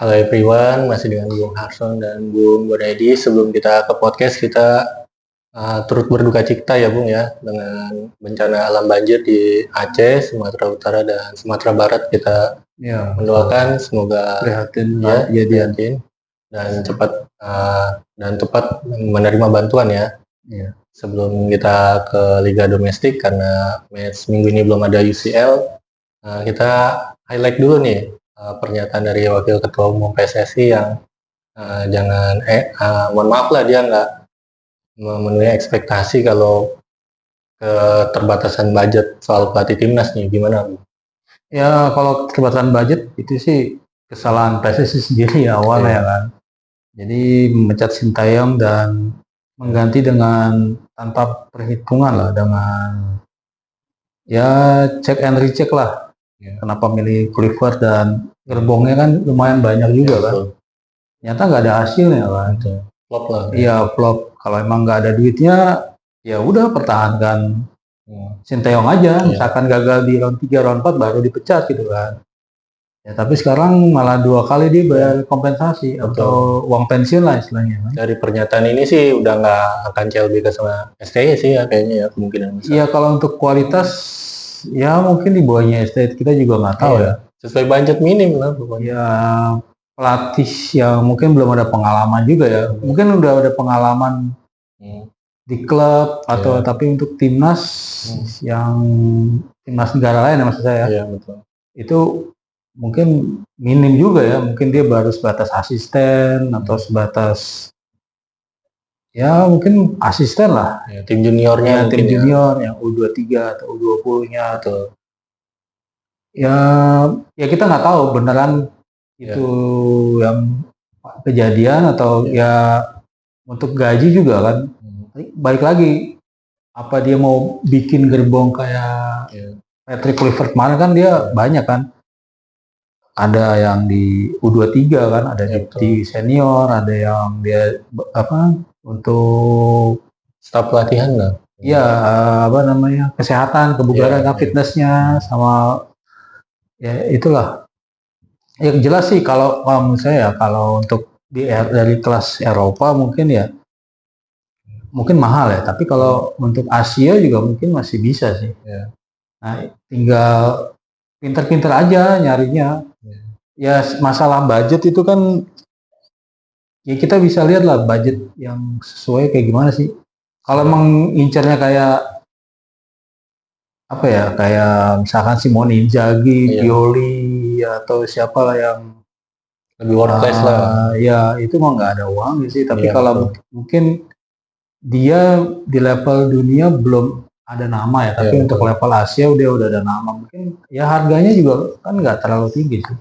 Halo everyone, masih dengan Bung Harson dan Bung Bonedi. Sebelum kita ke podcast, kita turut berduka cita ya Bung ya, dengan bencana alam banjir di Aceh, Sumatera Utara, dan Sumatera Barat. Kita mendoakan semoga prihatin prihatin dan cepat menerima bantuan ya. Sebelum kita ke Liga Domestik, karena match minggu ini belum ada UCL, kita highlight dulu nih pernyataan dari Wakil Ketua Umum PSSI yang mohon maaf lah, dia nggak memenuhi ekspektasi kalau keterbatasan budget soal pelatih timnas nih. Gimana Bu? Ya kalau keterbatasan budget itu sih kesalahan PSSI sendiri ya awalnya ya kan. Jadi memecat Sintayong dan mengganti dengan tanpa perhitungan lah, dengan ya cek and recheck lah. Kenapa milih Kluivert, dan gerbongnya kan lumayan banyak juga kan. Ternyata nggak ada hasilnya kan. Flop lah. Iya flop. Kalau emang nggak ada duitnya, ya udah pertahankan Sintayong aja. Misalkan gagal di round 3, round 4 baru dipecat gitu kan. Ya tapi sekarang malah 2 kali dia bayar kompensasi atau uang pensiun lah istilahnya kan. Dari pernyataan ini sih udah nggak akan CLB ke sama STY sih ya kayaknya ya, kemungkinan besar. Iya kalau untuk kualitas ya mungkin di bawahnya STY kita juga nggak tahu ya. Sesuai budget minim lah pokoknya. Ya pelatih yang mungkin belum ada pengalaman juga ya. Mungkin udah ada pengalaman di klub atau tapi untuk timnas yang timnas negara lain ya maksud saya. Iya betul. Itu mungkin minim juga ya. Mungkin dia baru sebatas asisten atau sebatas ya mungkin asisten lah. Ya, tim juniornya, tim junior yang U23 atau U20-nya atau ya kita nggak tahu beneran itu yang kejadian atau ya untuk gaji juga kan. Balik lagi, apa dia mau bikin gerbong kayak Patrick Kluivert kemarin kan dia banyak kan. Ada yang di U23 kan, ada di senior, ada yang dia untuk staf pelatihan lah. Iya, kesehatan, kebugaran, fitnessnya sama ya itulah. Yang jelas sih kalau menurut saya kalau untuk dari kelas Eropa mungkin mahal ya, tapi kalau untuk Asia juga mungkin masih bisa sih. Nah, tinggal pinter-pinter aja nyarinya. Ya masalah budget itu kan ya kita bisa lihat lah budget yang sesuai kayak gimana sih. Kalau emang incernya kayak kayak misalkan Simone Inzaghi, Pioli atau siapa lah yang lebih world class lah. Ya itu mah nggak ada uang sih. Tapi kalau mungkin dia di level dunia belum ada nama ya. Tapi untuk level Asia udah ada nama. Mungkin ya harganya juga kan nggak terlalu tinggi sih.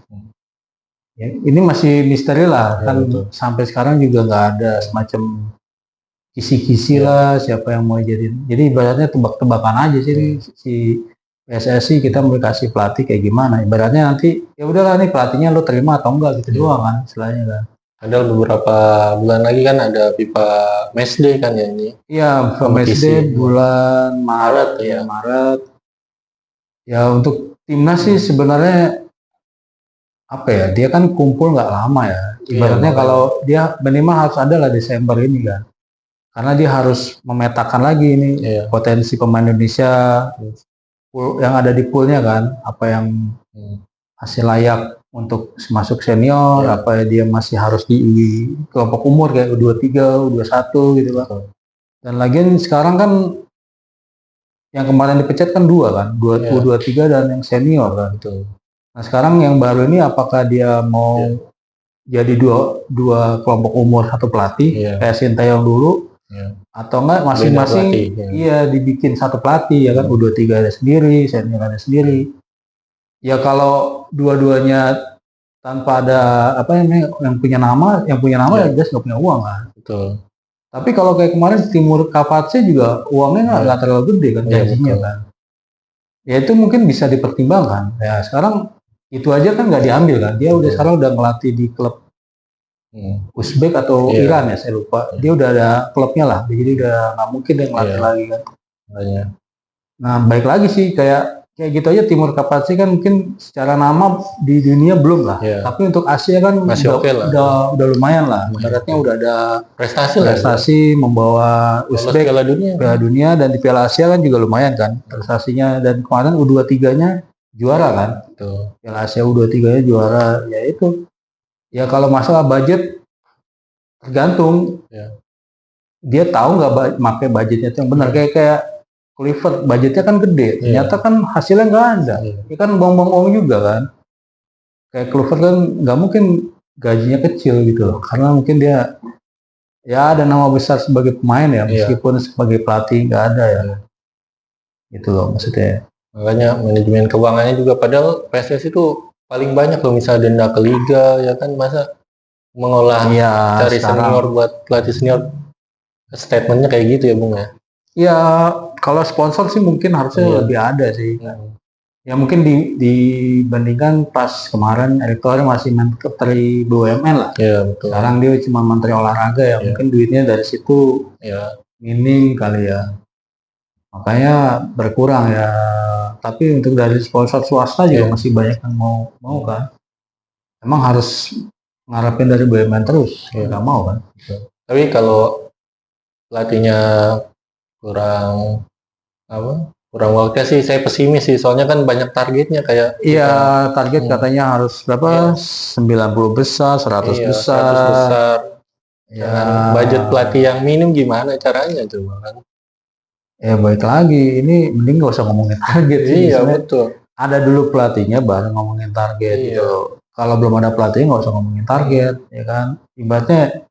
Ya, ini masih misteri lah kan. Sampai sekarang juga nggak ada semacam kisi-kisi lah siapa yang mau jadi ibaratnya tebak-tebakan aja sih si PSSI kita mau kasih pelatih kayak gimana, ibaratnya nanti ya udahlah nih pelatihnya lo terima atau enggak gitu doang kan istilahnya kan. Ada beberapa bulan lagi kan ada FIFA Matchday kan ya ini. Iya, FIFA Matchday bulan Maret Maret. Ya untuk timnas sih sebenarnya dia kan kumpul nggak lama ya. Ibaratnya kalau dia minimal harus ada lah Desember ini kan. Karena dia harus memetakan lagi ini potensi pemain Indonesia yang ada di poolnya kan, apa yang masih layak untuk masuk senior, apa dia masih harus di kelompok umur kayak U23, U21 gitu kan. Dan lagian sekarang kan yang kemarin dipecat kan 2 kan, U23 dan yang senior kan. Nah sekarang yang baru ini apakah dia mau jadi dua kelompok umur satu pelatih kayak Sintayong dulu? Atau enggak masing-masing dibikin satu pelatih ya kan, U23 ada sendiri, senior ada sendiri. Ya kalau dua-duanya tanpa ada yang punya nama ya jelas nggak punya uang kan. Betul. Tapi kalau kayak kemarin Timur Kapatse juga uangnya nggak terlalu gede kan gajinya kan. Ya itu mungkin bisa dipertimbangkan. Ya sekarang itu aja kan nggak diambil kan. Dia sekarang udah ngelatih di klub Uzbek atau Iran ya saya lupa. Dia udah ada klubnya lah, jadi udah nggak mungkin dia ngelatih lagi kan. Nah baik lagi sih kayak kayak gitu aja Timur Kapasi kan mungkin secara nama di dunia belum lah. Iya. Tapi untuk Asia kan Masih oke lah. udah lumayan lah. Lumayan Ibaratnya oke. udah ada Prestasi lah. prestasi membawa Lolos Uzbek Piala Dunia. Piala Dunia dan di Piala Asia kan juga lumayan kan prestasinya, dan kemarin U23-nya juara kan. Tuh. Piala Asia U23-nya juara. Ya itu. Ya kalau masalah budget tergantung. Ya. Dia tahu nggak pakai budgetnya itu yang benar. Kayak Clifford budgetnya kan gede, ternyata kan hasilnya nggak ada. Dia kan buang-buang uang juga kan. Kayak Clifford kan nggak mungkin gajinya kecil gitu loh, karena mungkin dia ya ada nama besar sebagai pemain ya, meskipun sebagai pelatih nggak ada ya. Gitu loh maksudnya. Makanya manajemen keuangannya juga, padahal PSSI itu paling banyak loh, misalnya denda ke liga ya kan, masa mengolah cari senior buat pelatih senior, statementnya kayak gitu ya Bung ya. Ya kalau sponsor sih mungkin harusnya lebih ada sih. Ya mungkin dibandingkan pas kemarin Erick Thohir masih Menteri BUMN lah. Iya betul. Sekarang dia cuma Menteri Olahraga ya, mungkin duitnya dari situ minim kali ya. Makanya berkurang ya. Tapi untuk dari sponsor swasta juga masih banyak yang mau kan. Emang harus ngarepin dari BUMN terus, nggak mau kan. Tapi kalau pelatihnya kurang waktunya sih saya pesimis sih, soalnya kan banyak targetnya kayak target katanya harus berapa 90 besar 100 besar ya, budget pelatih yang minim gimana caranya coba kan. Ya baik lagi, ini mending gak usah ngomongin target sih. Iya betul, ada dulu pelatihnya baru ngomongin target gitu. Kalau belum ada pelatihnya nggak usah ngomongin target ya kan. Ibaratnya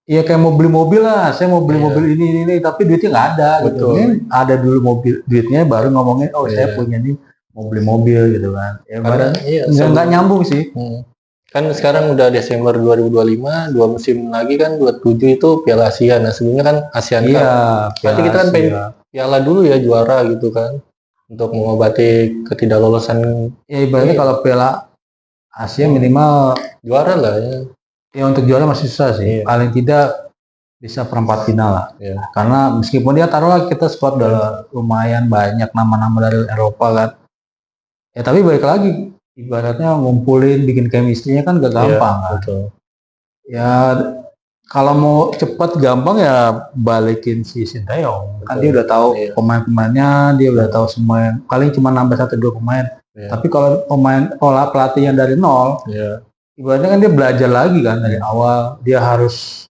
ya kayak mau beli mobil lah, saya mau beli mobil ini, tapi duitnya nggak ada gitu. Ini ada dulu mobil duitnya baru ngomongin, saya punya nih mau beli mobil gitu kan. Ya nggak nyambung sih. Kan sekarang udah Desember 2025, 2 musim lagi kan 27 itu Piala Asia. Nah sebelumnya kan ASEAN Cup. Berarti kita kan pengen piala dulu ya, juara gitu kan, untuk mengobati ketidaklolosan. Ya ibaratnya kalau Piala Asia minimal juara lah ya. Ya untuk juara masih susah sih, paling tidak bisa perempat final lah. Karena meskipun dia taruhlah kita squad udah lumayan banyak nama-nama dari Eropa kan. Ya tapi balik lagi, ibaratnya ngumpulin, bikin chemistry-nya kan gak gampang kan. Betul. Ya kalau mau cepat gampang ya balikin si Sinteyong. Kan dia udah tahu pemain-pemainnya, dia udah tahu semua yang paling cuma nambah 1-2 pemain. Tapi kalau pelatih yang dari nol, ibaratnya kan dia belajar lagi kan dari awal. Dia harus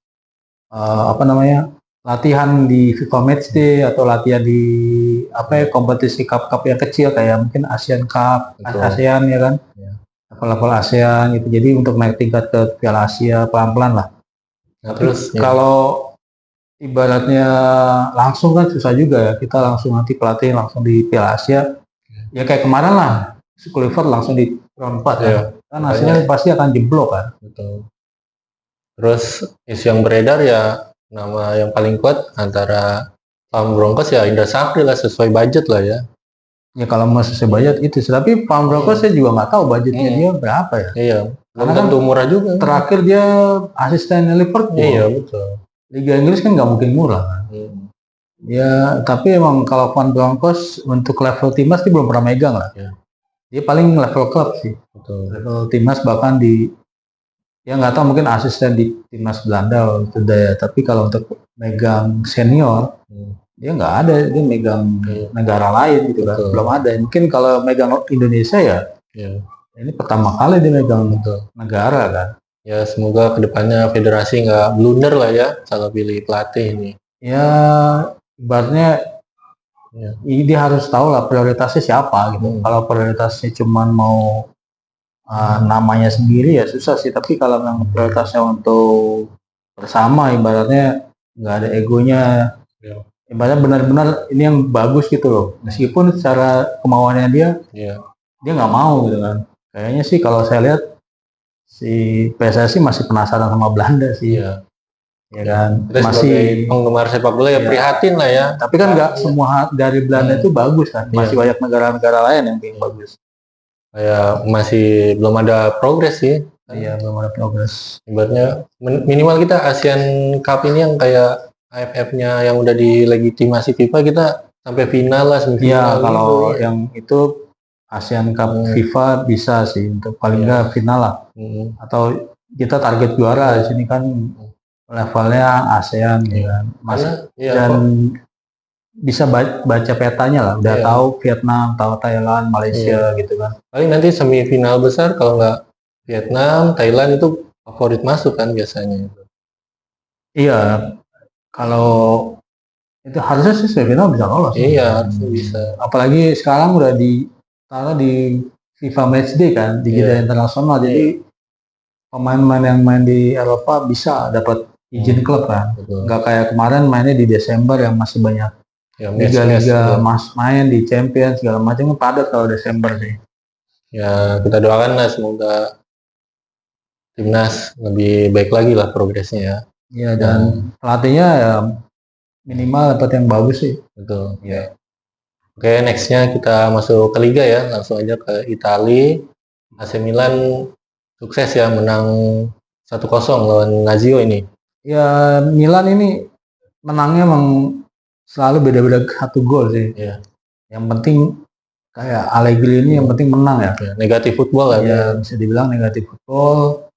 latihan di FIFA Matchday atau latihan di kompetisi cup-cup yang kecil kayak mungkin Asian Cup, ASEAN ya kan, level-level ASEAN gitu. Jadi untuk naik tingkat ke Piala Asia pelan-pelan lah. Nah, terus kalau ibaratnya langsung kan susah juga ya, kita langsung nanti pelatih langsung di Piala Asia. Ya kayak kemarin lah, Clifford langsung di round 4 ya. Kan hasilnya pasti akan jeblok kan. Betul. Terus isu yang beredar ya, nama yang paling kuat antara Farm Broncos ya Indra Safri lah, sesuai budget lah ya. Ya kalau mau sesuai budget itu, tapi Farm Broncos saya juga nggak tahu budgetnya dia berapa ya. Iya. Karena kan murah juga. Terakhir dia asisten Liverpool. Iya betul. Liga Inggris kan nggak mungkin murah kan. Ya tapi emang kalau Farm Broncos untuk level timnas dia belum pernah megang lah. Dia paling level klub sih. Betul. Level timnas bahkan ya nggak tahu mungkin asisten di timnas Belanda waktu itu ya. Tapi kalau untuk megang senior dia nggak ada, dia megang negara lain gitu kan. Belum ada. Mungkin kalau megang Indonesia ya ini pertama kali dia megang negara kan. Ya semoga kedepannya federasi nggak blunder lah ya salah pilih pelatih ini. Ya ibaratnya dia harus tahu lah prioritasnya siapa gitu. Kalau prioritasnya cuma mau namanya sendiri ya susah sih, tapi kalau memang prioritasnya untuk bersama, ibaratnya nggak ada egonya, ibaratnya benar-benar ini yang bagus gitu loh, meskipun secara kemauannya dia nggak mau gitu kan. Kayaknya sih kalau saya lihat si PSSI masih penasaran sama Belanda sih. Ya kan, masih penggemar sepak bola ya prihatin lah ya. Tapi kan nggak semua dari Belanda itu bagus kan, masih banyak negara-negara lain yang paling bagus. Ya masih belum ada progres sih. Iya belum ada progres. Ibaratnya minimal kita Asian Cup ini yang kayak AFF-nya yang udah dilegitimasi FIFA kita sampai final lah, Iya, semifinal kalau gitu ya. yang itu ASEAN Cup FIFA bisa sih untuk paling Iya. nggak final lah. Atau kita target juara di sini kan levelnya ASEAN ya kan. Karena Dan bisa baca petanya lah, udah tahu Vietnam, tahu Thailand, Malaysia gitu kan. Paling nanti semifinal besar kalau nggak Vietnam, Thailand itu favorit masuk kan biasanya. Iya, kalau itu harusnya sih semifinal bisa lolos. Iya, harusnya bisa. Apalagi sekarang udah ditaruh di FIFA Matchday kan, di Liga Internasional. Jadi pemain-pemain yang main di Eropa bisa dapat izin klub kan. Nggak kayak kemarin mainnya di Desember yang masih banyak liga-liga main di Champions segala macam, padat kalau Desember sih. Ya, kita doakan lah semoga timnas lebih baik lagi lah progresnya ya. Iya, dan pelatihnya ya minimal dapat yang bagus sih. Betul. Ya. Oke, nextnya kita masuk ke Liga ya, langsung aja ke Italia. AC Milan sukses ya menang 1-0 lawan Lazio ini. Ya, Milan ini menangnya emang selalu beda-beda 1 gol sih. Iya. Yang penting kayak Allegri ini yang penting menang ya. Negatif football lah. Ya, bisa dibilang negatif football.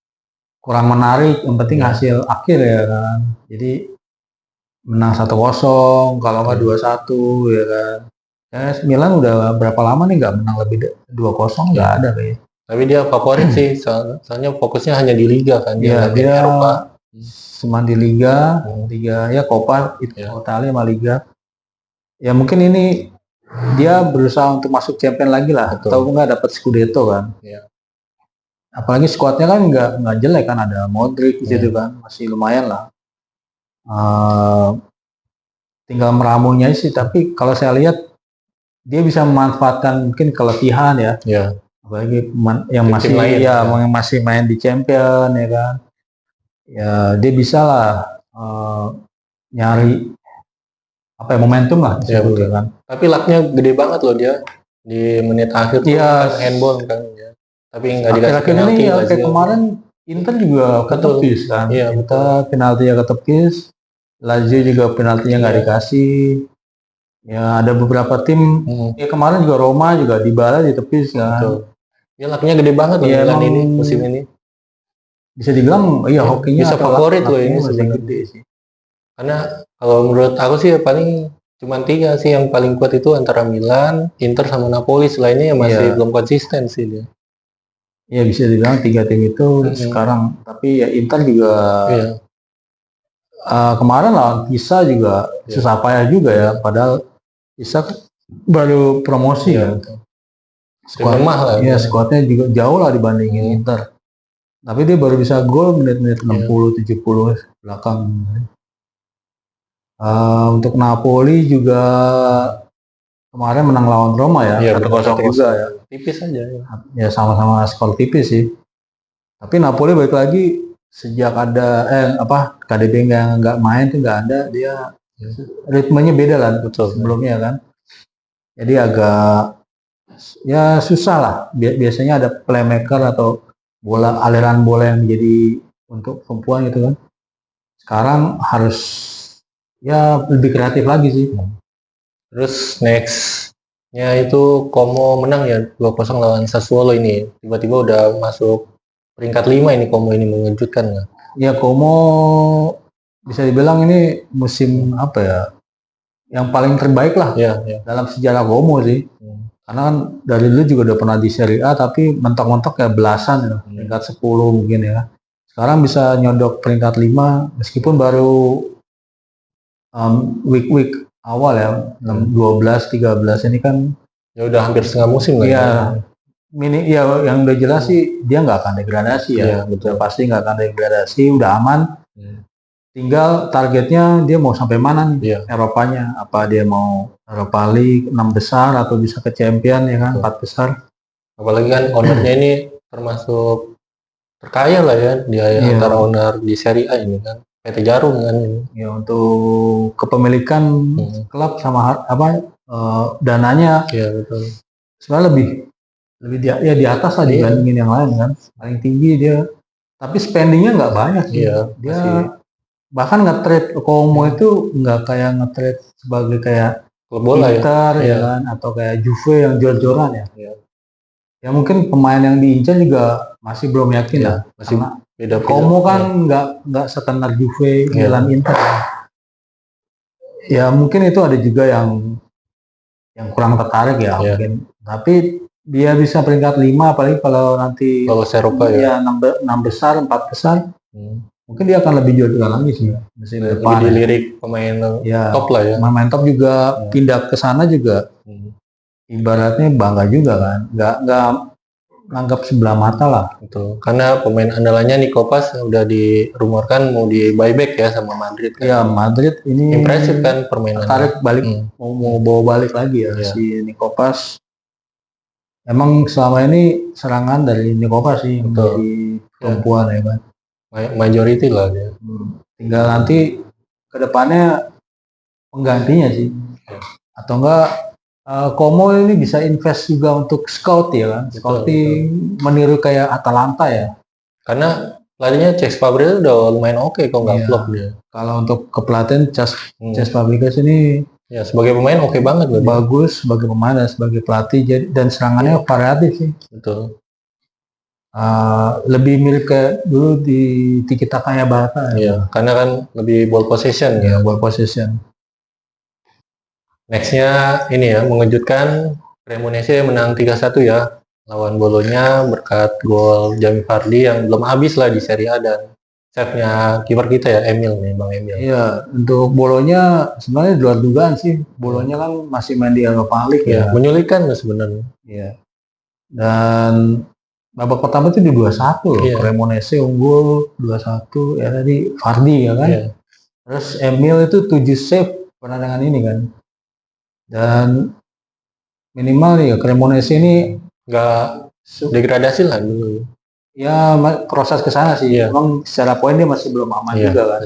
Kurang menarik, yang penting hasil akhir ya kan. Jadi menang 1-0, kalau nggak 2-1 ya kan. Ya, Milan udah berapa lama nih nggak menang lebih 2-0, nggak ada kayaknya. Tapi dia favorit sih, soalnya fokusnya hanya di Liga kan. Dia Eropa. Cuma di Liga ya Coppa Italia sama Liga. Ya mungkin ini dia berusaha untuk masuk Champion lagi lah, atau nggak dapat Scudetto kan. Apalagi skuadnya kan nggak jelek kan, ada Modric di situ kan, masih lumayan lah. Tinggal meramunya sih, tapi kalau saya lihat dia bisa memanfaatkan mungkin keletihan ya. Apalagi yang masih yang masih main di Champion ya kan. Ya dia bisa lah nyari apa ya, momentum lah ya, kan. Tapi lucknya gede banget loh dia di menit akhir tuh handball kan ya. Tapi nggak dikasih penalti ini ya, kayak kemarin Inter juga ketepis kan. Inter penaltinya ketepis, Lazio juga penaltinya nggak dikasih. Ya ada beberapa tim ya kemarin juga Roma juga Dybala ditepis kan. Ya lucknya gede banget loh Milan ini musim ini. Bisa dibilang iya hokinya bisa favorit loh ini sebenarnya gede sih. Karena kalau menurut aku sih ya paling cuma 3 sih yang paling kuat itu antara Milan, Inter sama Napoli. Selainnya ya masih belum konsisten sih dia. Iya bisa dibilang 3 tim itu sekarang. Tapi ya Inter juga kemarin lawan Pisa juga susah payah juga ya. Padahal Pisa baru promosi ya. Skuadnya juga jauh lah dibandingin Inter. Tapi dia baru bisa gol menit-menit 60-70 belakang. Untuk Napoli juga kemarin menang lawan Roma ya, 1-0 juga ya. Tipis aja ya. Sama-sama skor tipis sih. Tapi Napoli balik lagi sejak ada KDB nggak main tuh nggak ada, dia ritmenya beda lah sebelumnya kan. Jadi agak ya susah lah. Biasanya ada playmaker atau aliran bola yang menjadi untuk perempuan gitu kan. Sekarang harus ya lebih kreatif lagi sih. Terus nextnya itu Como menang ya 2-0 lawan Sassuolo ini. Tiba-tiba udah masuk peringkat 5 ini. Como ini mengejutkan lah. Ya Como bisa dibilang ini musim apa ya, yang paling terbaik lah dalam sejarah Como sih. Karena kan dari dulu juga udah pernah di Serie A, tapi mentok-mentok ya belasan ya, peringkat 10 mungkin ya. Sekarang bisa nyodok peringkat 5 meskipun baru week awal ya, 12-13 ini kan ya udah hampir setengah musim lah. Iya. Yang udah jelas sih dia nggak akan degradasi ya. Betul, pasti nggak akan degradasi, udah aman. Tinggal targetnya dia mau sampai mana nih Eropanya, apa dia mau Europa League 6 besar atau bisa ke Champion ya kan, 4 besar. Apalagi kan ownernya ini termasuk terkaya lah ya, dia antara owner di Serie A ini kan, PT Jarum kan ini. Ya untuk kepemilikan klub sama dananya betul. Sebenarnya lebih di atas lah dibandingin yang lain kan, paling tinggi dia. Tapi spendingnya nggak banyak sih. Dia bahkan nge-trade Como itu nggak kayak nge-trade sebagai kayak klub bola ya. Inter ya Iya. kan, atau kayak Juve yang jor-joran ya. Iya. Ya mungkin pemain yang diincar juga masih belum yakin Iya, lah. masih Karena beda-beda. Como kan Iya. nggak setenar Juve, Iya. Milan, Inter. Ya mungkin itu ada juga yang kurang tertarik ya Iya. mungkin. Tapi dia bisa peringkat 5, apalagi kalau nanti Lolos Eropa ya. 6 besar, 4 besar, mungkin dia akan lebih juara lagi sih musim Lebih depan. dilirik pemain Ya, top lah ya. pemain top juga Ya. pindah ke sana juga ibaratnya bangga juga kan. Nggak nganggap sebelah mata lah. Betul. Karena pemain andalannya Nikopas udah dirumorkan mau di buyback ya sama Madrid kan. Ya, Madrid ini Impresif kan permainannya. tarik balik, mau bawa balik lagi ya Iya. si Nikopas. Emang selama ini serangan dari Nikopas sih yang Betul. menjadi tumpuan ya kan. Majority lah dia. Tinggal nanti kedepannya penggantinya sih. Atau enggak Como ini bisa invest juga untuk scout ya kan. Scouting meniru kayak Atalanta ya. Karena pelatihnya Cesc Fabregas udah lumayan oke kok nggak Iya. flop dia. Kalau untuk kepelatihan Cesc Fabregas ini Ya sebagai pemain oke banget loh. bagus sebagai pemain dan sebagai pelatih, dan serangannya variatif sih. Betul. Lebih mirip kayak dulu di Tiki Taka Barca. Iya, karena kan lebih ball possession ya. Ball possession. Nextnya ini ya, mengejutkan, Cremonese menang 3-1 ya lawan Bolonya berkat gol Jamie Vardy yang belum habis lah di Serie A dan save-nya kiper kita ya, Emil nih, Bang Emil. Iya, untuk Bolonya sebenarnya di luar dugaan sih. Bolonya kan masih main di Europa League ya. Menyulitkan loh sebenarnya. Iya. Dan babak pertama itu di 2-1 loh. Iya. Cremonese unggul 2-1 ya tadi Vardy ya kan. Iya. Terus Emil itu 7 save pertandingan ini kan. Dan minimal ya Cremonese ini nggak degradasi lah dulu. Ya proses ke sana sih. Iya. Emang secara poin dia masih belum aman Iya, juga kan.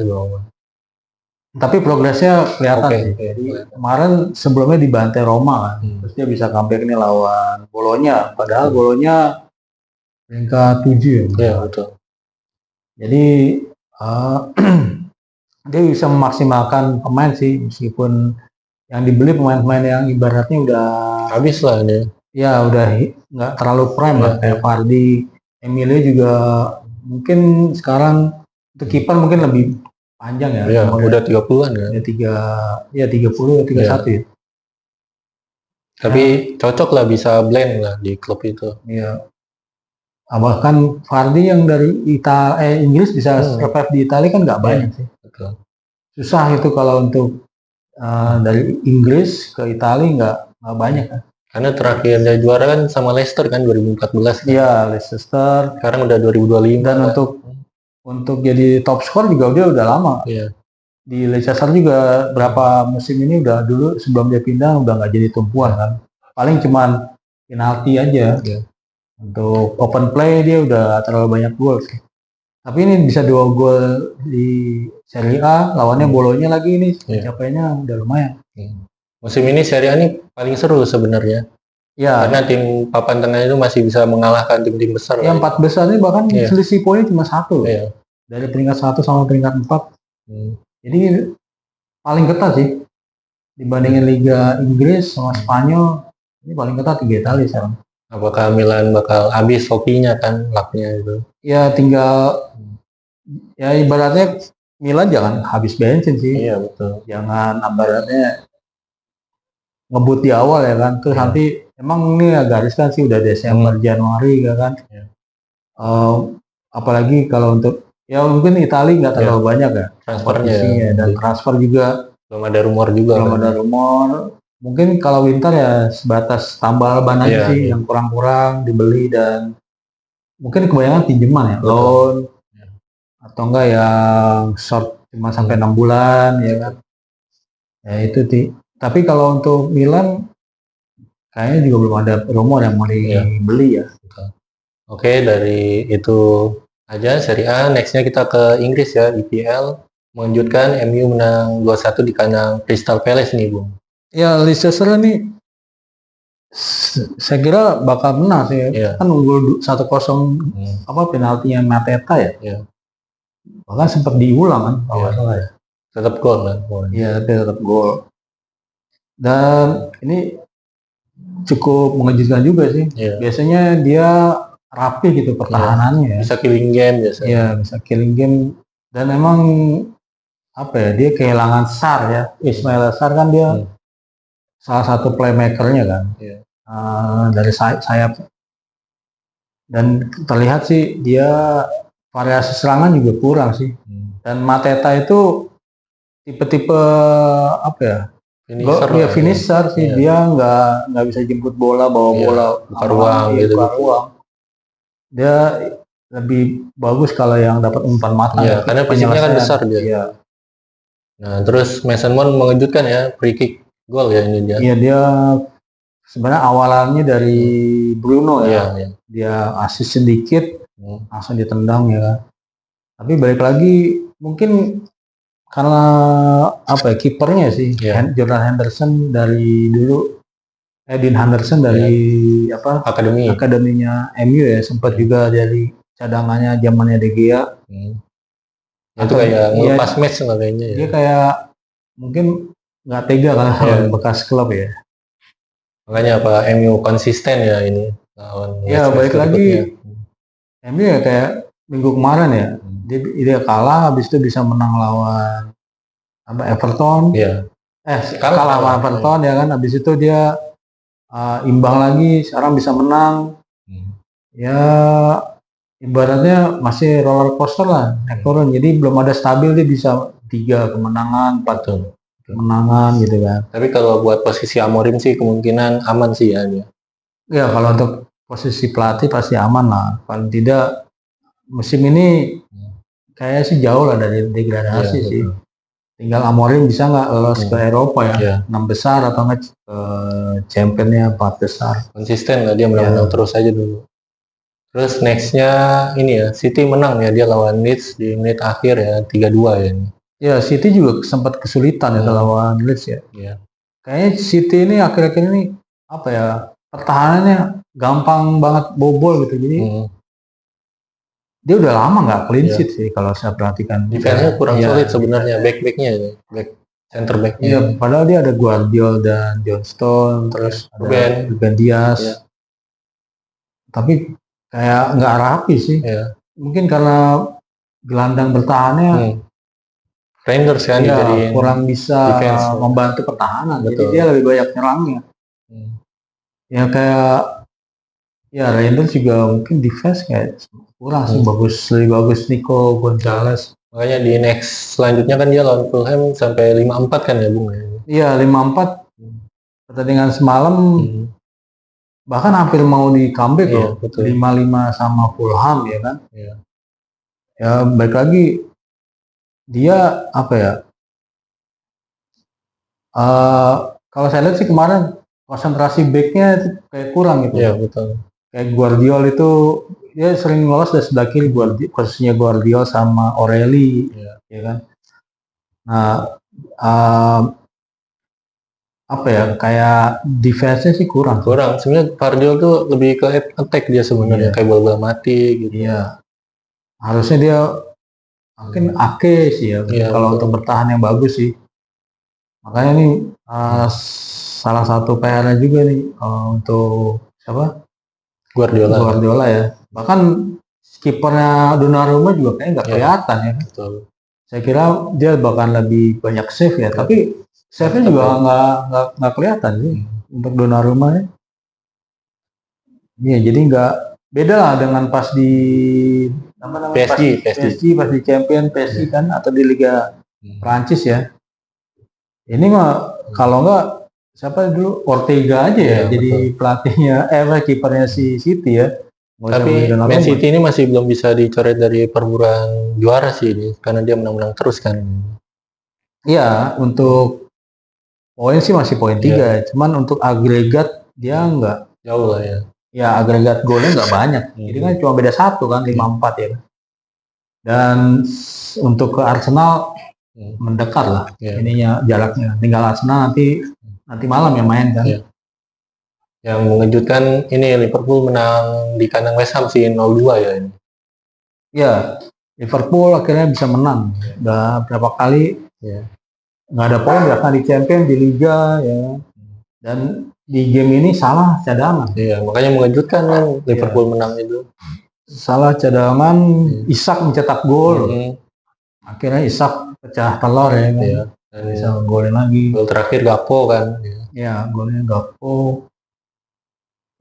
Tapi progresnya kelihatan Oke. sih. Jadi kemarin sebelumnya dibantai Roma kan. Terus dia bisa comeback nih lawan Bolonya. Padahal Bolonya peringkat 7 ya. Iya, betul. Jadi dia bisa memaksimalkan pemain sih, meskipun yang dibeli pemain-pemain yang ibaratnya udah Habis lah dia. ya udah nggak terlalu prime lah, kayak Vardy, Emilio juga mungkin sekarang untuk kiper mungkin lebih panjang ya. Iya, udah 30-an ya. Ya 30 31 ya. Tapi cocok lah bisa blend lah di klub itu. Iya. Bahkan Vardy yang dari Inggris bisa survive di Italia kan nggak banyak sih. Betul. Susah itu kalau untuk dari Inggris ke Italia nggak banyak kan. Karena terakhir dia juara kan sama Leicester kan 2014. Iya, Leicester. Sekarang udah 2025. Dan untuk jadi top skor juga dia udah lama. Iya. Di Leicester juga berapa musim ini udah, dulu sebelum dia pindah udah nggak jadi tumpuan kan. Paling cuman penalti aja. Iya. Untuk open play dia udah terlalu banyak gol sih. Tapi ini bisa 2 gol di Serie A, lawannya Bolonya lagi ini, pencapaiannya udah lumayan. Musim ini Serie A ini paling seru sebenarnya. Ya. Karena tim papan tengah itu masih bisa mengalahkan tim-tim besar. Yang 4 besar ini bahkan selisih poinnya cuma 1. Iya. Dari peringkat 1 sama peringkat 4. Jadi paling ketat sih. Dibandingin Liga Inggris sama Spanyol, ini paling ketat di Italia sekarang. Apakah Milan bakal habis hokinya kan, lucknya itu? Ya tinggal, ya ibaratnya Milan jangan habis bensin sih. Iya, betul. Jangan ibaratnya ngebut di awal ya kan. Terus nanti emang ini agak riskan sih, udah Desember, Januari ya kan. Apalagi kalau untuk, ya mungkin Italia nggak terlalu banyak ya transfernya. Dan transfer juga belum ada rumor juga. Belum ada rumor. Mungkin kalau winter ya sebatas tambal ban aja sih, yang kurang-kurang dibeli, dan mungkin kebanyakan pinjaman ya, loan, atau enggak yang short cuma sampai 6 bulan ya kan. Ya itu tapi kalau untuk Milan kayaknya juga belum ada rumor yang mau dibeli ya. Oke, dari itu aja Serie A. Nextnya kita ke Inggris ya, EPL. Mengejutkan, MU menang 2-1 di kandang Crystal Palace nih, Bung. Ya, Leicester ini saya kira bakal menang sih. Kan unggul 1-0 penaltinya Mateta ya. Bahkan sempat diulang kan kalau nggak salah ya. Tetap gol kan. Iya, tapi tetap gol. Dan ini cukup mengejutkan juga sih. Iya. Biasanya dia rapi gitu pertahanannya. Bisa killing game biasanya. Iya, bisa killing game. Dan emang apa ya, dia kehilangan Sarr ya. Ismail Sarr kan dia salah satu playmakernya kan. Iya. Dari sayap. Dan terlihat sih dia variasi serangan juga kurang sih. Dan Mateta itu tipe-tipe apa ya? Finisher sih. Dia nggak bisa jemput bola, bawa bola, buka ruang gitu. Dia lebih bagus kalau yang dapat umpan matang. Iya, karena fisiknya kan besar dia. Iya. Nah, terus Mason Mount mengejutkan ya, free kick gol ya ini dia. Iya, dia sebenarnya awalannya dari Bruno ya. Iya. Dia assist sedikit, langsung ditendang ya kan. Tapi balik lagi mungkin karena apa ya, kipernya sih, Jordan Henderson dari dulu, Dean Henderson dari akademinya MU ya, sempat juga dari cadangannya zamannya De Gea. Itu kayak ngelepas match lah kayaknya ya. Dia kayak mungkin nggak tega kan bekas klub ya. Makanya MU konsisten ya ini lawan. Ya balik lagi MU ya kayak minggu kemarin ya, dia kalah, habis itu bisa menang lawan Everton. Iya. Kalah lawan Everton ya kan, habis itu dia imbang lagi, sekarang bisa menang. Ya ibaratnya masih roller coaster lah, naik turun. Jadi belum ada stabil, dia bisa 3 kemenangan, 4 kemenangan gitu kan. Tapi kalau buat posisi Amorim sih kemungkinan aman sih ya dia. Ya kalau untuk posisi pelatih pasti aman lah. Paling tidak musim ini kayaknya sih jauh lah dari degradasi sih. Tinggal Amorim bisa nggak lolos ke Eropa ya, 6 besar atau nggak ke championnya 4 besar. Konsisten lah dia menang terus aja dulu. Terus nextnya ini ya, City menang ya, dia lawan Leeds di menit akhir ya, 3-2 ya. Ya City juga sempat kesulitan ya lawan Leeds ya. Kayaknya City ini akhir-akhir ini apa ya, pertahanannya gampang banget bobol gitu. Jadi dia udah lama nggak clean sheet sih kalau saya perhatikan. Defense-nya kurang solid sebenarnya, back-backnya, center back-nya. Iya, padahal dia ada Guardiola dan John Stone, terus Ruben Dias. Tapi kayak nggak rapi sih. Mungkin karena gelandang bertahannya Reinders kan jadi kurang bisa defense, membantu pertahanan. Jadi dia lebih banyak nyerangnya. Ya kayak Reinders juga mungkin defense kayak kurang sih, lebih bagus Nico Gonzalez. Makanya di next selanjutnya kan dia lawan Fulham sampai 5-4 kan ya Bung? Iya 5-4. Pertandingan semalam bahkan hampir mau di comeback loh, 5-5 sama Fulham ya kan. Ya balik lagi dia apa ya? Kalau saya lihat sih kemarin konsentrasi backnya kayak kurang gitu. Iya betul. Kayak Guardiola itu dia sering lolos dari sebelah kiri, posisinya Guardiola sama Oreli, ya kan. Nah, apa ya, kayak defense-nya sih kurang. Sebenarnya Guardiola tuh lebih ke attack dia sebenarnya, kayak bola-bola mati gitu. Iya. Harusnya dia mungkin Ake sih ya, kalau untuk bertahan yang bagus sih. Makanya nih salah satu PR-nya juga nih untuk siapa? Guardiola ya. Bahkan kipernya Donnarumma juga kayaknya nggak kelihatan ya. Betul. Saya kira dia bahkan lebih banyak save ya, tapi save-nya juga nggak kelihatan sih untuk Donnarumma ya. Iya, jadi nggak beda lah dengan pas di PSG pas di Champion PSG kan, atau di Liga Prancis ya. Ini mah kalau nggak siapa dulu, Ortega aja ya jadi pelatihnya kipernya si City ya. Tapi Man City ini masih belum bisa dicoret dari perburuan juara sih ini, karena dia menang-menang terus kan. Iya, untuk poin sih masih poin 3, cuman untuk agregat dia nggak jauh lah ya. Ya agregat golnya nggak banyak, jadi kan cuma beda 1 kan, 5-4 ya. Dan untuk ke Arsenal mendekat lah ininya jaraknya. Tinggal Arsenal nanti malam yang main kan. Yang mengejutkan ini Liverpool menang di kandang West Ham sih 0-2 ya ini. Ya, Liverpool akhirnya bisa menang. Udah berapa kali nggak ada poin bahkan di champion di liga ya. Dan di game ini Salah cadangan. Iya, makanya mengejutkan kan Liverpool menang itu. Salah cadangan, Isak mencetak gol. Akhirnya Isak pecah telur ya kan. Iya. Dan bisa golin lagi. Gol terakhir Gakpo kan. Ya, golnya Gakpo.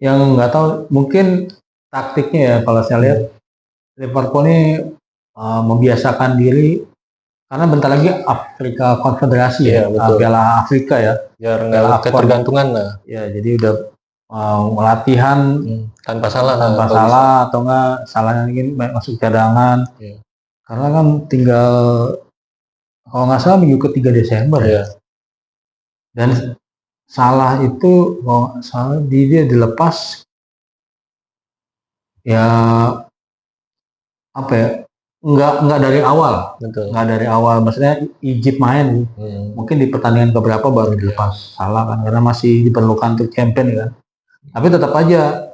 Yang nggak tahu mungkin taktiknya ya kalau saya lihat Liverpool ini membiasakan diri karena bentar lagi Afrika Konfederasi ya, Piala Afrika ya. Biar nggak ketergantungan lah. Ya, jadi udah latihan tanpa salah atau enggak salahnya ingin masuk cadangan. Karena kan tinggal kalau nggak salah minggu ke-3 Desember ya. Dan Salah itu kalau salah dia dilepas ya apa ya? Enggak dari awal. Betul. Nggak dari awal, maksudnya Egypt main. Mungkin di pertandingan keberapa baru dilepas Salah kan karena masih diperlukan untuk champion kan. Tapi tetap aja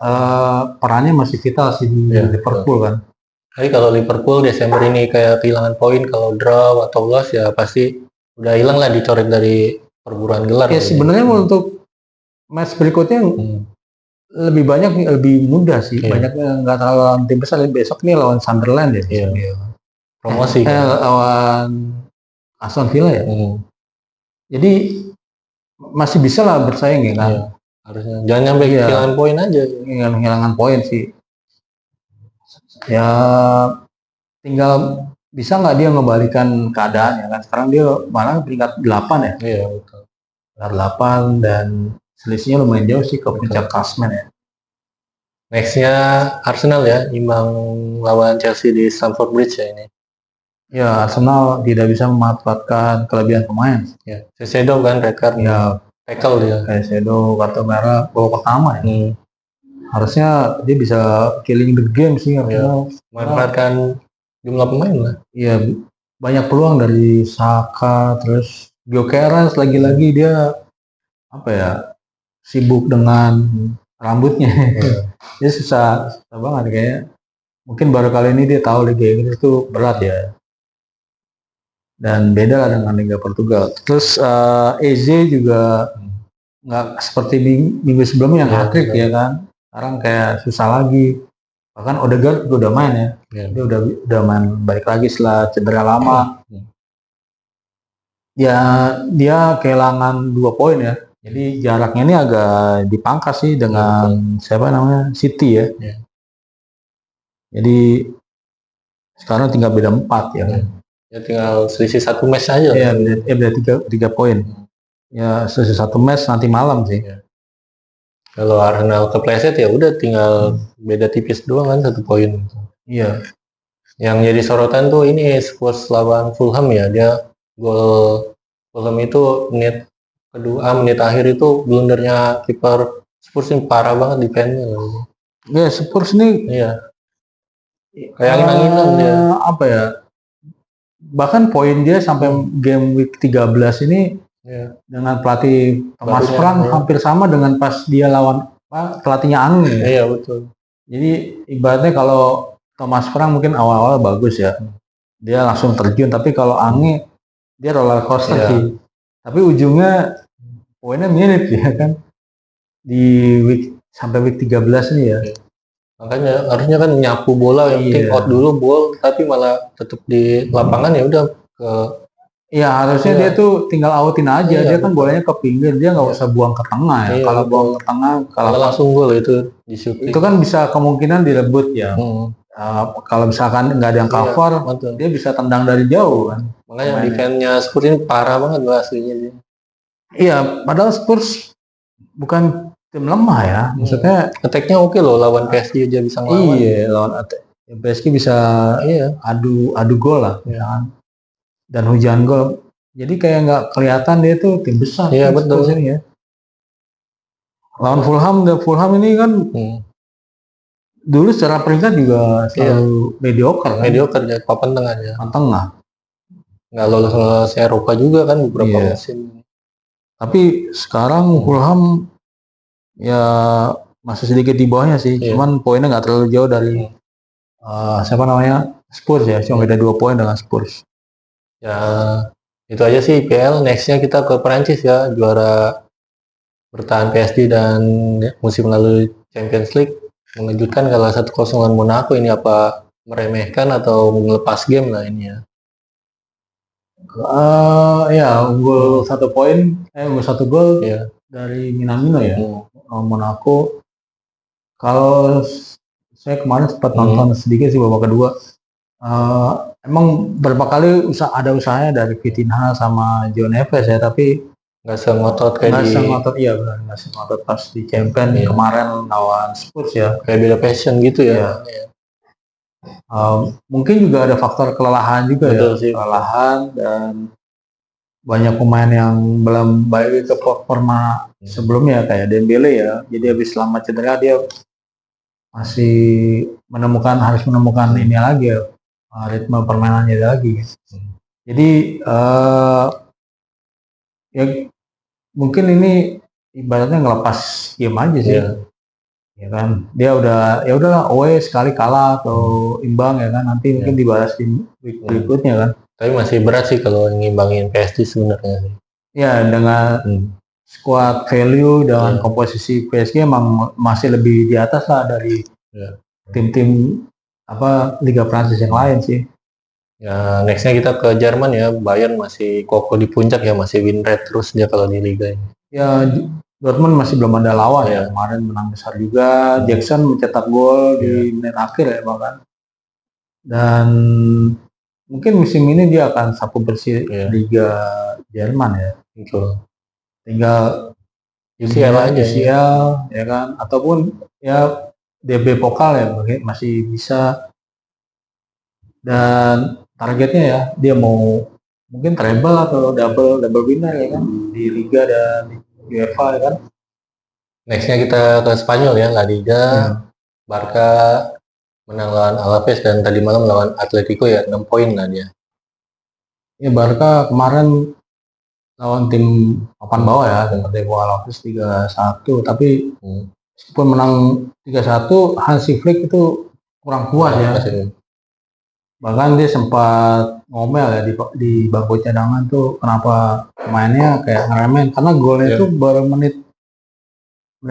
perannya masih vital sih di Liverpool kan. Tapi kalau Liverpool Desember ini kayak kehilangan poin kalau draw atau loss ya pasti udah hilang lah, dicoret dari perburuan gelar. Ya sebenarnya untuk match berikutnya lebih banyak lebih mudah sih. Banyaknya nggak terlalu lawan tim besar. Besok nih lawan Sunderland ya. Promosi. Lawan Aston Villa ya. Jadi masih bisa lah bersaing ya kan. Harusnya jangan sampai kehilangan poin aja. Kehilangan poin sih. Ya tinggal bisa nggak dia ngebalikan keadaan ya kan. Sekarang dia malah peringkat 8 ya. Iya betul. Peringkat 8 dan selisihnya lumayan jauh sih ke puncak klasemen ya. Nextnya Arsenal ya, imbang lawan Chelsea di Stamford Bridge ya ini. Ya Arsenal tidak bisa memanfaatkan kelebihan pemain. Ya, Caicedo kan red card. Ya tackle dia. Caicedo kartu merah babak pertama ya. Harusnya dia bisa killing the game sih. Memanfaatkan jumlah pemain lah. Iya, banyak peluang dari Saka, terus Gyökeres lagi-lagi dia apa ya, sibuk dengan rambutnya. Dia susah banget kayaknya. Mungkin baru kali ini dia tahu Liga Inggris itu berat ya. Dan beda lah dengan Liga Portugal. Terus Eze juga nggak seperti minggu sebelumnya yang hat-trick ya kan. Sekarang kayak susah lagi. Bahkan Odegaard juga udah main ya. Dia udah main balik lagi setelah cedera lama. Ya dia kehilangan 2 poin ya. Jadi jaraknya ini agak dipangkas sih dengan siapa namanya, City ya. Jadi sekarang tinggal beda 4 ya kan. Ya tinggal selisih 1 match aja. Iya, beda 3 poin. Ya selisih 1 match nanti malam sih. Kalau Arsenal kepleset ya udah tinggal beda tipis doang kan 1 poin. Iya. Yang jadi sorotan tuh ini Spurs lawan Fulham ya. Dia gol Fulham itu menit kedua, menit akhir itu blundernya kiper Spurs ini parah banget defense-nya. Ya Spurs ini kayak angin-anginan dia. Apa ya? Bahkan poin dia sampai game week 13 ini dengan pelatih Thomas Frank hampir sama dengan pas dia lawan pelatihnya Angin. Iya betul. Jadi ibaratnya kalau Thomas Frank mungkin awal-awal bagus ya, dia langsung terjun. Tapi kalau Angin dia roller coaster sih. Tapi ujungnya poinnya mirip ya kan di week sampai week 13 ini ya. Makanya harusnya kan nyapu bola yang penting out dulu ball, tapi malah tetap di lapangan ya udah ke. Iya harusnya dia tuh tinggal outin aja. Dia kan bolanya ke pinggir, dia nggak usah buang ke tengah ya. Kalau buang ke tengah, kalau langsung gol itu di shooting. Itu kan bisa kemungkinan direbut ya. Kalau misalkan nggak ada yang cover, dia bisa tendang dari jauh kan. Makanya defense-nya Spurs ini parah banget aslinya dia. Iya, padahal Spurs bukan tim lemah ya. Maksudnya attack-nya oke loh, lawan PSG aja bisa ngelawan. Iya, lawan PSG bisa adu gol lah. Dan hujan gol. Jadi kayak nggak kelihatan dia tuh tim besar. Iya betul sini ya. Lawan Fulham ini kan dulu secara peringkat juga selalu mediocre kan. Mediocre ya, papan tengah aja. Papan tengah. Nggak lolos Eropa juga kan beberapa musim. Tapi sekarang Fulham ya masih sedikit di bawahnya sih. Cuman poinnya nggak terlalu jauh dari siapa namanya Spurs ya. Cuma beda 2 poin dengan Spurs. Ya Itu aja sih IPL. Nextnya kita ke Perancis ya, juara bertahan PSG dan musim lalu Champions League. Mengejutkan kalah 1-0 lawan Monaco. Ini apa meremehkan atau melepas game lah ini ya? Ya unggul 1 poin, unggul 1 gol Iya. dari Minamino ya, Monaco. Kalau saya kemarin sempat nonton sedikit sih babak kedua. Emang berapa kali ada usahanya dari Vitinha sama John Neves ya, tapi nggak sengotot kayak di iya benar, nggak sengotot pas di Champions kemarin lawan Spurs ya. kayak beda passion gitu ya. Mungkin juga ada faktor kelelahan juga. Betul ya sih. Kelelahan dan banyak pemain yang belum balik ke performa sebelumnya kayak Dembele ya. Jadi habis lama cedera dia masih harus menemukan ini lagi ya, ritme permainannya lagi. Jadi ya mungkin ini ibaratnya ngelepas game aja sih. Ya kan, dia ya udahlah away sekali kalah atau imbang ya kan, nanti mungkin dibalas di week berikutnya kan. Tapi masih berat sih kalau ngimbangin PSG sebenarnya sih. Ya dengan squad value dan komposisi PSG emang masih lebih di atas lah dari tim-tim Liga Prancis yang lain sih. Ya nextnya kita ke Jerman ya. Bayern masih kokoh di puncak ya, masih win rate terus dia kalau di liga ini. Ya Dortmund masih belum ada lawan ya, kemarin menang besar juga. Jackson mencetak gol di menit akhir ya bahkan. Dan mungkin musim ini dia akan sapu bersih Liga Jerman ya. Betul. Tinggal UCL aja ya kan, ataupun ya DB Pokal ya masih bisa. Dan targetnya ya dia mau mungkin treble atau double winner ya kan di Liga dan UEFA ya kan. Nextnya kita ke Spanyol ya, La Liga. Barca menang lawan Alaves dan tadi malam lawan Atletico ya, 6 poin lah dia. Ya Barca kemarin lawan tim papan bawah ya, Deportivo Alaves 3-1, tapi meskipun menang 3-1, Hansi Flick itu kurang puas ya. Bahkan dia sempat ngomel ya di bangku cadangan tuh, kenapa pemainnya kayak ngeremen, karena golnya itu baru menit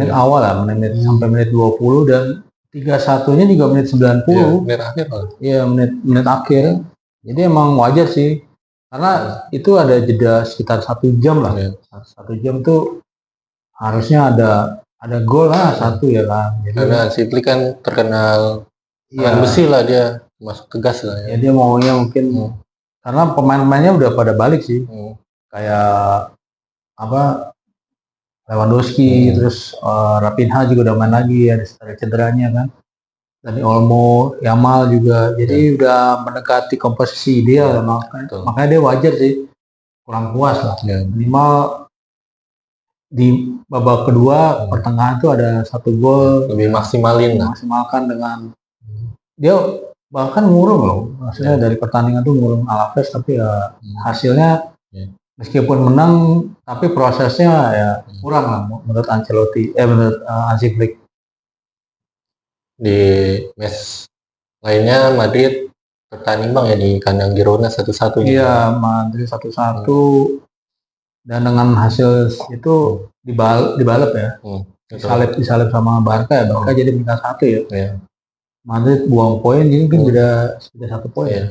awal lah, sampai menit 20 dan 3-1-nya juga menit 90. Menit akhir. Iya, menit akhir. Jadi emang wajar sih. Karena itu ada jeda sekitar 1 jam lah. 1 jam tuh harusnya ada gol lah, 1 ya kan. Jadi, karena Hansi Flick kan terkenal besi lah, dia masuk tegas lah ya. Dia maunya mungkin karena pemain-pemainnya udah pada balik sih. Kayak Lewandowski, terus Raphinha juga udah main lagi, ada cederanya kan. Dan Olmo, Yamal juga, jadi udah mendekati komposisi ideal, makanya dia wajar sih kurang puas lah. Minimal di babak kedua pertengahan tuh ada 1 gol, lebih maksimalkan dengan dia bahkan ngurung loh, maksudnya dari pertandingan tuh ngurung Alaves, tapi ya hasilnya meskipun menang tapi prosesnya ya kurang lah menurut menurut Hansi Flick. Di match lainnya Madrid bertahan imbang ya di kandang Girona 1-1. Iya, Madrid 1-1 dan dengan hasil itu dibalap ya. Disalip sama Barca ya, Barca jadi minta 1 ya. Madrid buang poin, jadi mungkin sudah 1 poin ya.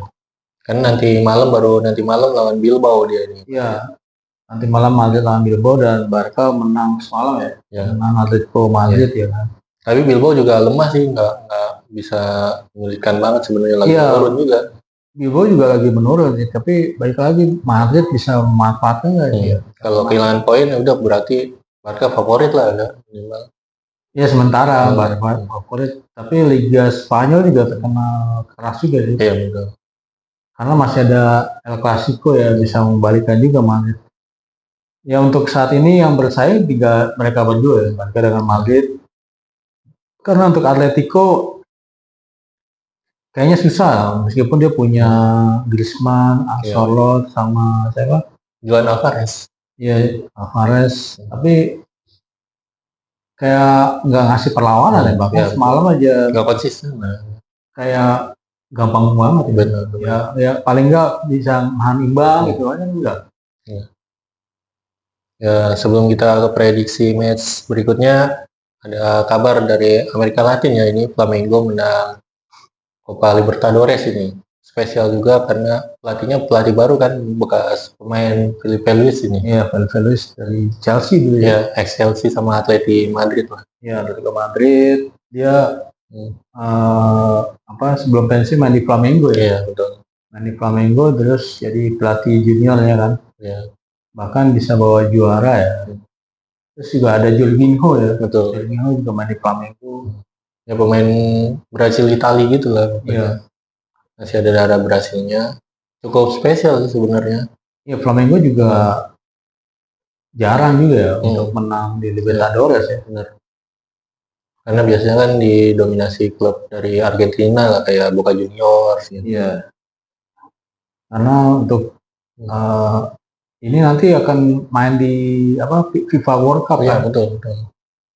Kan nanti malam lawan Bilbao dia ini. Iya. Nanti malam Madrid lawan Bilbao dan Barca menang semalam ya. Menang Atletico Madrid ya kan. Tapi Bilbao juga lemah sih, nggak bisa menyulitkan banget sebenarnya, lagi menurun juga. Bilbao juga lagi menurun sih, tapi balik lagi Madrid bisa memanfaatkan nggak dia? Kalau kehilangan poin ya udah berarti Barca favorit lah ya minimal. Ya sementara Barca favorit, tapi Liga Spanyol juga terkenal keras juga sih. Iya betul. Karena masih ada El Clasico ya, bisa membalikkan juga Madrid. Ya untuk saat ini yang bersaing mereka berdua ya, Barca dengan Madrid. Karena untuk Atletico kayaknya susah, meskipun dia punya Griezmann, Sorloth sama siapa? Juan Alvarez. Iya, Alvarez. Tapi kayak nggak ngasih perlawanan ya, bahkan semalam aja nggak konsisten. Kayak gampang banget. Benar. Ya paling nggak bisa nahan imbang gitu aja, enggak. Ya, sebelum kita ke prediksi match berikutnya, ada kabar dari Amerika Latin ya, ini Flamengo menang Copa Libertadores ini. Spesial juga karena pelatihnya pelatih baru kan, bekas pemain Felipe Luis ini. Iya, Felipe Luis dari Chelsea dulu ya. Ya, ex-Chelsea sama Atleti Madrid lah. Ya, Atletico Madrid. Dia sebelum pensiun main di Flamengo ya. Iya, betul. Main di Flamengo terus jadi pelatih junior ya kan. Iya. Bahkan bisa bawa juara ya. Terus juga ada Jorginho ya. Betul. Jorginho juga main di Flamengo. Ya, pemain Brasil Itali gitu lah. Iya. Masih ada darah Brasilnya. Cukup spesial sih sebenarnya. Ya, Flamengo juga jarang juga ya untuk menang di Libertadores ya. Benar. Karena biasanya kan didominasi klub dari Argentina lah, kayak Boca Juniors gitu. Iya. Karena untuk ini nanti akan main di FIFA World Cup ya, kan? betul.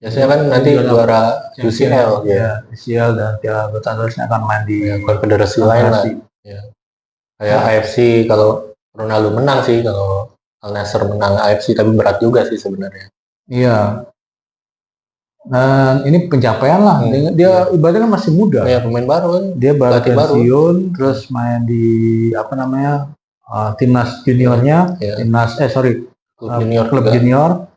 Biasanya kan nanti juara UCL ya. UCL dan Piala Libertadores akan main di konfederasi lain lah. Ya. Kayak AFC, kalau Ronaldo menang sih, kalau Al Nassr menang AFC, tapi berat juga sih sebenarnya. Iya. Dan ini pencapaian lah. Dia ibaratnya kan masih muda. Ya, pemain baru kan. Dia baru pensiun, terus main di timnas juniornya, klub junior.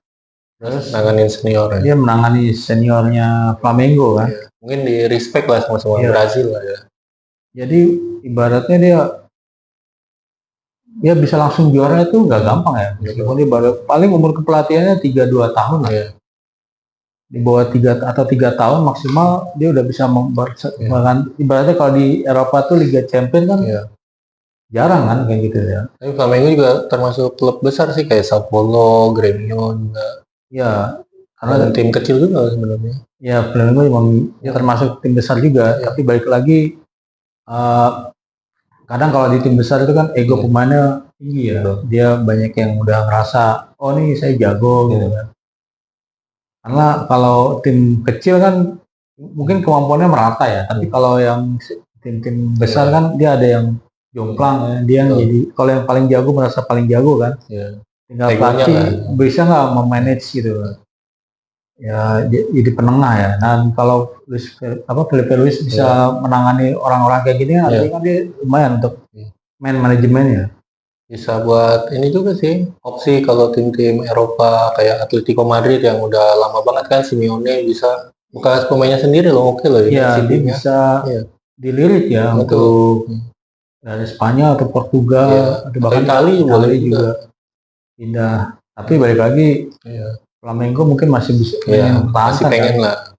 Terus nanganin senior. Dia menangani seniornya Flamengo kan. Ya. Mungkin di respect lah sama Brazil lah ya. Jadi ibaratnya dia bisa langsung juara itu nggak gampang ya. Meskipun dia baru paling umur kepelatihannya 3-2 tahun lah. Ya. Di bawah 3 tahun maksimal dia udah bisa bahkan ibaratnya kalau di Eropa tuh Liga Champions kan jarang kan kayak gitu ya. Tapi Flamengo juga termasuk klub besar sih, kayak Sao Paulo, Gremio juga. Ya, karena tim kecil juga sebenarnya. Ya, Flamengo memang termasuk tim besar juga, tapi balik lagi kadang kalau di tim besar itu kan ego pemainnya tinggi ya. Dia banyak yang udah ngerasa, oh nih saya jago gitu kan. Karena kalau tim kecil kan mungkin kemampuannya merata ya, tapi kalau yang tim-tim besar kan dia ada yang jomplang ya. Dia jadi kalau yang paling jago merasa paling jago kan. Tinggal pelatih bisa nggak memanage gitu kan. Ya jadi penengah ya. Dan kalau Felipe Luis bisa menangani orang-orang kayak gini, artinya kan dia lumayan untuk main manajemennya. Bisa buat ini juga sih, opsi kalau tim-tim Eropa kayak Atletico Madrid yang udah lama banget kan, Simeone bisa bekas pemainnya sendiri loh, oke loh. Iya, dia bisa dilirik ya untuk dari Spanyol atau Portugal atau bahkan Itali boleh juga pindah. Tapi balik lagi Flamengo mungkin masih bisa masih pengen lah.